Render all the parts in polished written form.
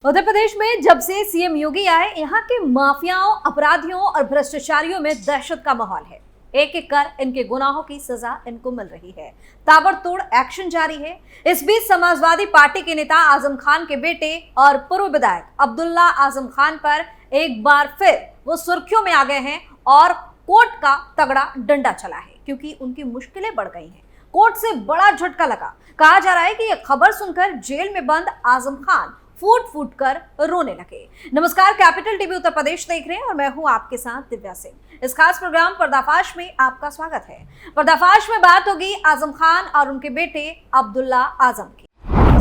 उत्तर प्रदेश में जब से सीएम योगी आए, यहाँ के माफियाओं, अपराधियों और भ्रष्टाचारियों में दहशत का माहौल है। एक एक कर इनके गुनाहों की सजा इनको मिल रही है। ताबड़तोड़ एक्शन जारी है। इस बीच समाजवादी पार्टी के नेता आजम खान के बेटे और पूर्व विधायक अब्दुल्ला आजम खान पर एक बार फिर वो सुर्खियों में आ गए हैं और कोर्ट का तगड़ा डंडा चला है, क्योंकि उनकी मुश्किलें बढ़ गई हैं। कोर्ट से बड़ा झटका लगा। कहा जा रहा है कि यह खबर सुनकर जेल में बंद आजम खान फूट फूट कर रोने लगे। नमस्कार, कैपिटल टीवी उत्तर प्रदेश देख रहे हैं और मैं हूं आपके साथ दिव्या सिंह। इस खास प्रोग्राम पर्दाफाश में आपका स्वागत है। पर्दाफाश में बात होगी आजम खान और उनके बेटे अब्दुल्ला आजम की।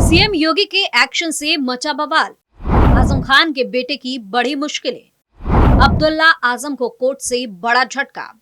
सीएम योगी के एक्शन से मचा बवाल। आजम खान के बेटे की बड़ी मुश्किलें। अब्दुल्ला आजम को कोर्ट से बड़ा झटका।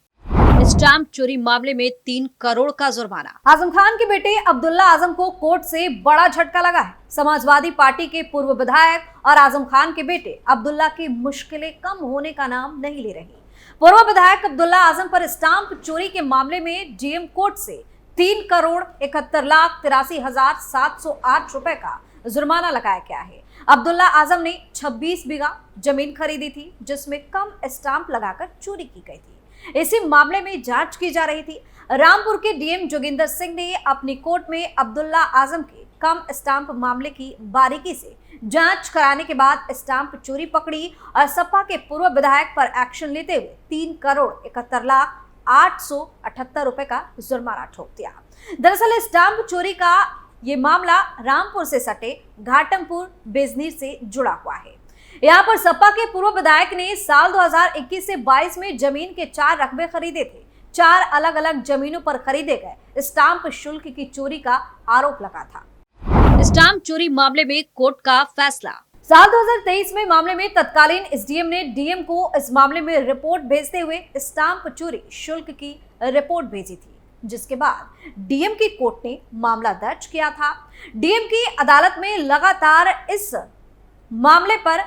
स्टाम्प चोरी मामले में 3 करोड़ का जुर्माना। आजम खान के बेटे अब्दुल्ला आजम को कोर्ट से बड़ा झटका लगा है। समाजवादी पार्टी के पूर्व विधायक और आजम खान के बेटे अब्दुल्ला की मुश्किलें कम होने का नाम नहीं ले रही। पूर्व विधायक अब्दुल्ला आजम पर स्टाम्प चोरी के मामले में डीएम कोर्ट से 3 करोड़ 71,83,708 रुपए का जुर्माना लगाया गया है। अब्दुल्ला आजम ने 26 बीघा जमीन खरीदी थी, जिसमें कम स्टाम्प लगाकर चोरी की गई थी। इसी मामले में जांच की जा रही थी। रामपुर के डीएम जोगिंदर सिंह ने अपनी कोर्ट में अब्दुल्ला आजम के कम स्टाम्प मामले की बारीकी से जांच कराने के बाद स्टाम्प चोरी पकड़ी और सपा के पूर्व विधायक पर एक्शन लेते हुए 3 करोड़ 71,878 रुपए का जुर्माना ठोक दिया। दरअसल स्टाम्प चोरी का ये मामला रामपुर से सटे घाटमपुर बेजनीर से जुड़ा हुआ है। यहाँ पर सपा के पूर्व विधायक ने साल 2021 से 22 में जमीन के 4 रकबे खरीदे थे। 4 अलग अलग जमीनों पर खरीदे गए स्टाम्प शुल्क की चोरी का आरोप लगा था। स्टाम्प चोरी मामले में कोर्ट का फैसला। साल 2023 में मामले में तत्कालीन एसडीएम ने डीएम को इस मामले में रिपोर्ट भेजते हुए स्टाम्प चोरी शुल्क की रिपोर्ट भेजी थी, जिसके बाद डीएम की कोर्ट ने मामला दर्ज किया था। डीएम की अदालत में लगातार इस मामले पर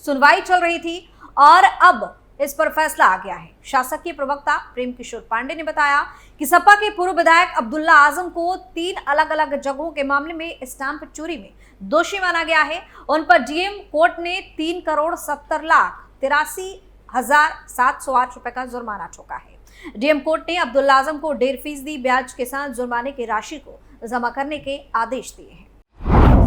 सुनवाई चल रही थी और अब इस पर फैसला आ गया है। शासकीय प्रवक्ता प्रेम किशोर पांडे ने बताया कि सपा के पूर्व विधायक अब्दुल्ला आजम को 3 अलग अलग जगहों के मामले में स्टाम्प चोरी में दोषी माना गया है। उन पर डीएम कोर्ट ने 3 करोड़ 70,83,708 रुपए का जुर्माना ठोका है। डीएम कोर्ट ने अब्दुल्ला आजम को 1.5% ब्याज के साथ जुर्माने की राशि को जमा करने के आदेश दिए हैं।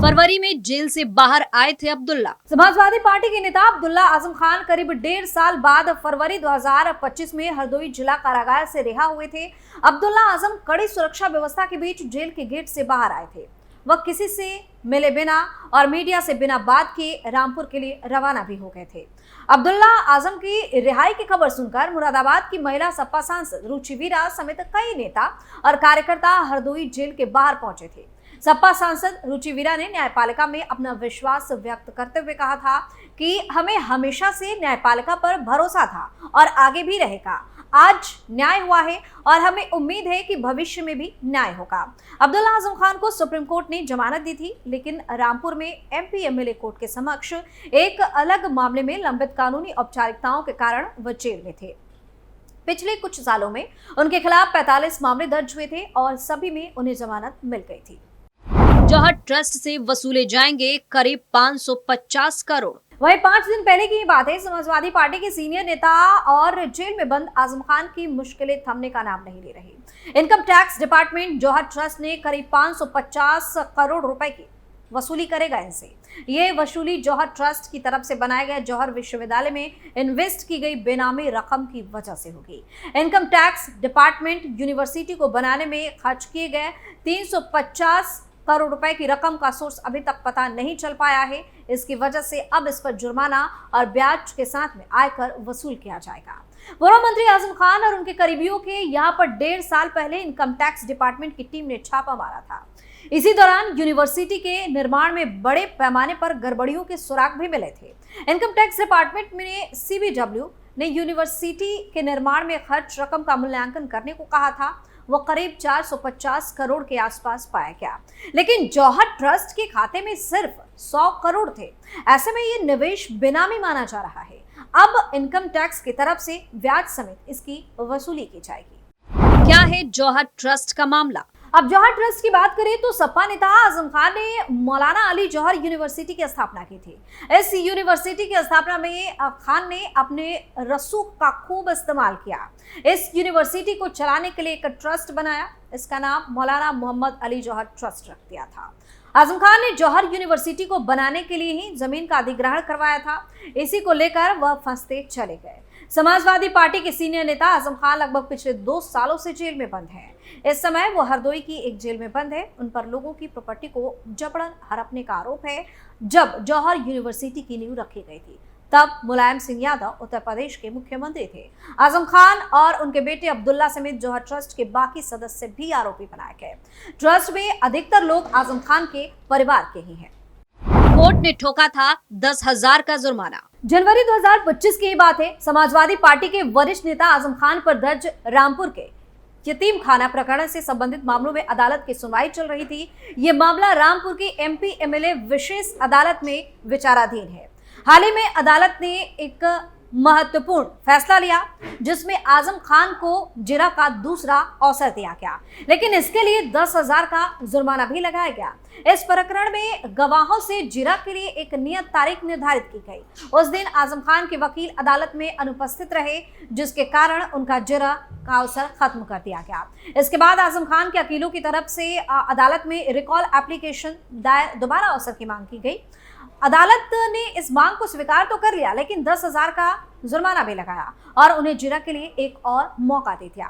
फरवरी में जेल से बाहर आए थे अब्दुल्ला। समाजवादी पार्टी के नेता अब्दुल्ला आजम खान करीब 1.5 साल बाद फरवरी 2025 में हरदोई जिला कारागार से रिहा हुए थे। अब्दुल्ला आजम कड़ी सुरक्षा व्यवस्था के बीच जेल के गेट से बाहर आए थे। वह किसी से मिले बिना और मीडिया से बिना बात किए रामपुर के लिए रवाना भी हो गए थे। अब्दुल्ला आजम की रिहाई की खबर सुनकर मुरादाबाद की महिला सपा सांसद रुचि वीरा समेत कई नेता और कार्यकर्ता हरदोई जेल के बाहर पहुंचे थे। सपा सांसद रुचि वीरा ने न्यायपालिका में अपना विश्वास व्यक्त करते हुए कहा था कि हमें हमेशा से न्यायपालिका पर भरोसा था और आगे भी रहेगा। आज न्याय हुआ है और हमें उम्मीद है कि भविष्य में भी न्याय होगा। अब्दुल्ला आजम खान को सुप्रीम कोर्ट ने जमानत दी थी, लेकिन रामपुर में एमपी एमएलए कोर्ट के समक्ष एक अलग मामले में लंबित कानूनी औपचारिकताओं के कारण वह जेल में थे। पिछले कुछ सालों में उनके खिलाफ 45 मामले दर्ज हुए थे और सभी में उन्हें जमानत मिल गई थी। जौहर ट्रस्ट से वसूले जाएंगे करीब 550 करोड़। वहीं 5 दिन पहले की ही बात है। समाजवादी पार्टी के सीनियर नेता और जेल में बंद आजम खान की मुश्किलें थमने का नाम नहीं ले रही। इनकम टैक्स डिपार्टमेंट जौहर ट्रस्ट ने करीब 550 करोड़ रुपए की वसूली करेगा इनसे। ये वसूली जौहर ट्रस्ट की तरफ से बनाए गए जौहर विश्वविद्यालय में इन्वेस्ट की गई बेनामी रकम की वजह से होगी। इनकम टैक्स डिपार्टमेंट यूनिवर्सिटी को बनाने में खर्च किए गए 350 करोड़ रुपए की रकम का सोर्स अभी तक पता नहीं चल पाया है। इसकी वजह से अब इस पर जुर्माना और ब्याज के साथ में आयकर वसूल किया जाएगा। पूर्व मंत्री आजम खान और उनके करीबियों के यहाँ पर 1.5 साल पहले इनकम टैक्स डिपार्टमेंट की टीम ने छापा मारा था। इसी दौरान यूनिवर्सिटी के निर्माण में बड़े पैमाने पर गड़बड़ियों के सुराग भी मिले थे। इनकम टैक्स डिपार्टमेंट में सीबीडब्ल्यू ने यूनिवर्सिटी के निर्माण में खर्च रकम का मूल्यांकन करने को कहा था। वो करीब 450 करोड़ के आसपास पाया गया, लेकिन जौहर ट्रस्ट के खाते में सिर्फ 100 करोड़ थे। ऐसे में ये निवेश बेनामी माना जा रहा है। अब इनकम टैक्स की तरफ से ब्याज समेत इसकी वसूली की जाएगी। क्या है जौहर ट्रस्ट का मामला? अब जौहर ट्रस्ट की बात करें तो सपा नेता आजम खान ने मौलाना अली जौहर यूनिवर्सिटी की स्थापना की थी। इस यूनिवर्सिटी की स्थापना में खान ने अपने रसूख का खूब इस्तेमाल किया। इस यूनिवर्सिटी को चलाने के लिए एक ट्रस्ट बनाया। इसका नाम मौलाना मोहम्मद अली जौहर ट्रस्ट रख दिया था। आजम खान ने जौहर यूनिवर्सिटी को बनाने के लिए ही जमीन का अधिग्रहण करवाया था। इसी को लेकर वह फंसते चले गए। समाजवादी पार्टी के सीनियर नेता आजम खान लगभग पिछले 2 सालों से जेल में बंद हैं। इस समय वो हरदोई की एक जेल में बंद है। उन पर लोगों की प्रॉपर्टी को जबरन हड़पने का आरोप है। जब जौहर यूनिवर्सिटी की नींव रखी गई थी तब मुलायम सिंह यादव उत्तर प्रदेश के मुख्यमंत्री थे। आजम खान और उनके बेटे अब्दुल्ला समेत जौहर ट्रस्ट के बाकी सदस्य भी आरोपी बनाए गए। ट्रस्ट में अधिकतर लोग आजम खान के परिवार के ही हैं। कोर्ट ने ठोका था 10,000 का जुर्माना। जनवरी 2025 की ही बात है। समाजवादी पार्टी के वरिष्ठ नेता आजम खान पर दर्ज रामपुर के यतीम खाना प्रकरण से संबंधित मामलों में अदालत की सुनवाई चल रही थी। ये मामला रामपुर की MP MLA विशेष अदालत में विचाराधीन है। हाल ही में अदालत ने एक महत्वपूर्ण फैसला लिया जिसमें आजम खान को जिरह का दूसरा अवसर दिया गया, लेकिन इसके लिए 10,000 का जुर्माना भी लगाया गया। इस प्रकरण में गवाहों से जिरह के लिए एक नियत तारीख निर्धारित की गई। उस दिन आजम खान के वकील अदालत में अनुपस्थित रहे, जिसके कारण उनका जिरह का अवसर खत्म कर दिया गया। इसके बाद आजम खान के वकीलों की तरफ से अदालत में रिकॉल एप्लीकेशन दायर दोबारा अवसर की मांग की गई। अदालत ने इस मांग को स्वीकार तो कर लिया, लेकिन 10,000 का जुर्माना भी लगाया और उन्हें जिरह के लिए एक और मौका दे दिया।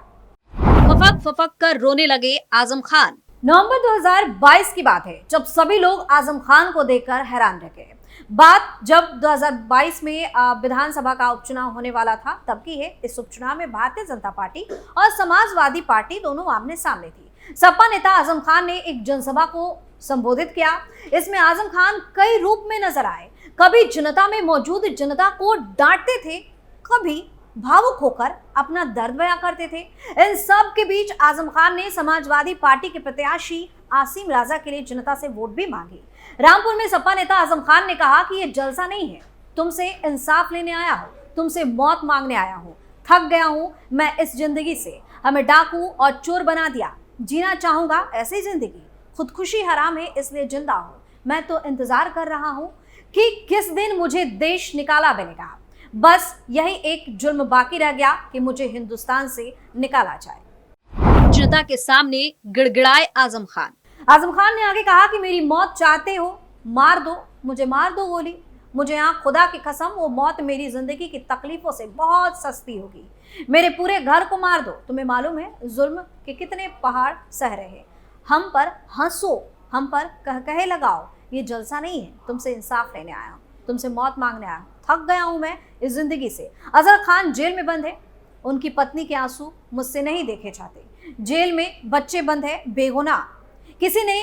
फफक फफक कर रोने लगे आजम खान। नवंबर 2022 की बात है, जब सभी लोग आजम खान को देखकर हैरान रह गए। बात जब 2022 में विधानसभा का उपचुनाव होने वाला था तब की है। इस उपचुनाव में भारतीय जनता पार्टी और समाजवादी पार्टी दोनों आमने सामने थी। सपा नेता आजम खान ने एक जनसभा को संबोधित किया। इसमें आजम खान कई रूप में नजर आए। कभी जनता में मौजूद जनता को डांटते थे, कभी भावुक होकर अपना दर्द बयां करते थे। इन सब के बीच आजम खान ने समाजवादी पार्टी के प्रत्याशी आसिम राजा के लिए जनता से वोट भी मांगी। रामपुर में सपा नेता आजम खान ने कहा कि यह जलसा नहीं है, तुमसे इंसाफ लेने आया हूं, तुमसे मौत मांगने आया हूं। थक गया हूं मैं इस जिंदगी से। हमें डाकू और चोर बना दिया। जीना चाहूंगा ऐसी जिंदगी। खुदकुशी हराम है इसलिए जिंदा हूं। मैं तो इंतजार कर रहा हूं कि किस दिन मुझे देश निकाला बनेगा। बस यही एक जुर्म बाकी रह गया कि मुझे हिंदुस्तान से निकाला जाए। जनता के सामने गिड़गिड़ाए आजम खान। आजम खान ने आगे कहा कि मेरी मौत चाहते हो मार दो, मुझे मार दो गोली। मुझे यहाँ खुदा की कसम वो मौत मेरी जिंदगी की तकलीफों से बहुत सस्ती होगी। मेरे पूरे घर को मार दो। तुम्हें मालूम है जुल्म के कितने पहाड़ सह रहे। हम पर हंसो, हम पर कहे लगाओ। ये जलसा नहीं है, तुमसे इंसाफ लेने आया हूँ, तुमसे मौत मांगने आया हूँ। थक गया हूँ मैं इस जिंदगी से। अजहर खान जेल में बंद है। उनकी पत्नी के आंसू मुझसे नहीं देखे जाते। जेल में बच्चे बंद है बेगुनाह। किसी ने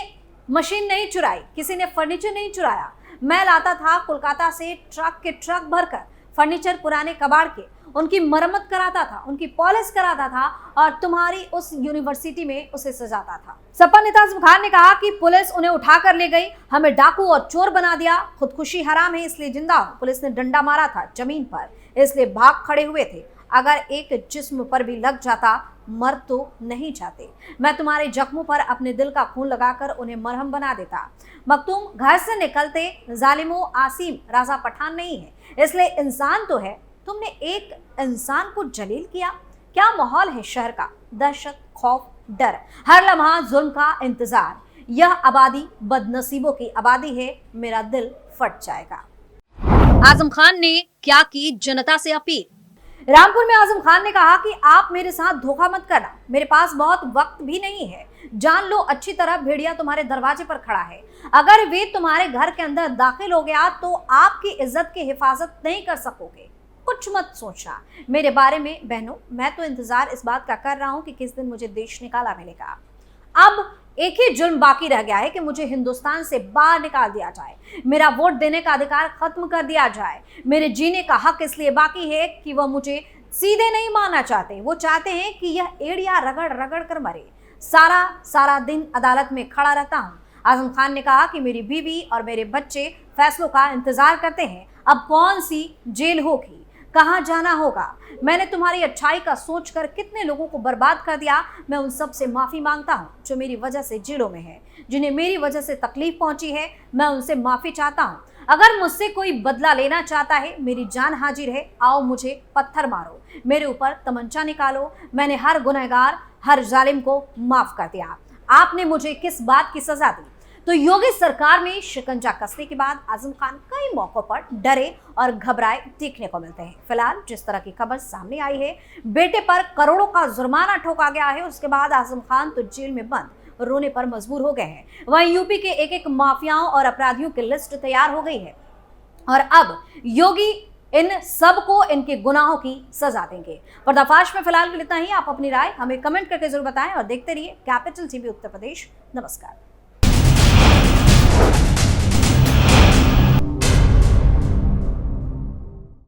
मशीन नहीं चुराई, किसी ने फर्नीचर नहीं चुराया। मैं लाता था कोलकाता से ट्रक के ट्रक भरकर फर्नीचर पुराने कबाड़ के, उनकी मरम्मत कराता था, उनकी पॉलिश कराता था और तुम्हारी उस यूनिवर्सिटी में उसे सजाता था। सपा नेता आजम खान ने कहा कि पुलिस उन्हें उठा कर ले गई, हमें डाकू और चोर बना दिया। खुदकुशी हराम है इसलिए जिंदा हूं। पुलिस ने डंडा मारा था जमीन पर, इसलिए भाग खड़े हुए थे। अगर एक जिस्म पर भी लग जाता मर तो नहीं जाते। मैं तुम्हारे जख्मों पर अपने दिल का खून लगाकर उन्हें मरहम बना देता। मखतूम घर से निकलते जालिमों आसिम राजा पठान नहीं है, इसलिए इंसान तो है। तुमने एक इंसान को जलील किया। क्या माहौल है शहर का, दहशत, खौफ, डर, हर लम्हा जुल्म का इंतजार। यह आबादी बदनसीबों की आबादी है। मेरा दिल फट जाएगा। आजम खान ने क्या की जनता से अपील। रामपुर में आजम खान ने कहा कि आप मेरे साथ धोखा मत करना। मेरे पास बहुत वक्त भी नहीं है। जान लो अच्छी तरह भेड़िया तुम्हारे दरवाजे पर खड़ा है। अगर वे तुम्हारे घर के अंदर दाखिल हो गया तो आपकी इज्जत की हिफाजत नहीं कर सकोगे। कुछ मत सोचना मेरे बारे में बहनों। मैं तो इंतजार इस बात का कर रहा हूं कि किस दिन मुझे देश निकाला मिलेगा। अब एक ही जुल्म बाकी रह गया है कि मुझे हिंदुस्तान से बाहर निकाल दिया जाए। मेरा वोट देने का अधिकार खत्म कर दिया जाए। मेरे जीने का हक इसलिए बाकी है कि वह मुझे सीधे नहीं मानना चाहते। वो चाहते हैं कि यह एड़िया रगड़ रगड़ कर मरे। सारा दिन अदालत में खड़ा रहता हूँ। आजम खान ने कहा कि मेरी बीवी और मेरे बच्चे फैसलों का इंतजार करते हैं। अब कौन सी जेल होगी, कहाँ जाना होगा। मैंने तुम्हारी अच्छाई का सोचकर कितने लोगों को बर्बाद कर दिया। मैं उन सब से माफी मांगता हूँ जो मेरी वजह से जेलों में है, जिन्हें मेरी वजह से तकलीफ पहुंची है। मैं उनसे माफी चाहता हूँ। अगर मुझसे कोई बदला लेना चाहता है, मेरी जान हाजिर है। आओ मुझे पत्थर मारो, मेरे ऊपर तमंचा निकालो। मैंने हर गुनहगार, हर जालिम को माफ कर दिया। आपने मुझे किस बात की सजा दी? तो योगी सरकार में शिकंजा कसने के बाद आजम खान कई मौकों पर डरे और घबराए देखने को मिलते हैं। फिलहाल जिस तरह की खबर सामने आई है, बेटे पर करोड़ों का जुर्माना ठोका गया है, उसके बाद आजम खान तो जेल में बंद रोने पर मजबूर हो गए हैं। वहीं यूपी के एक एक माफियाओं और अपराधियों की लिस्ट तैयार हो गई है और अब योगी इन सबको इनके गुनाहों की सजा देंगे। पर्दाफाश में फिलहाल के लिए इतना ही। आप अपनी राय हमें कमेंट करके जरूर बताएं और देखते रहिए कैपिटल टीवी उत्तर प्रदेश। नमस्कार।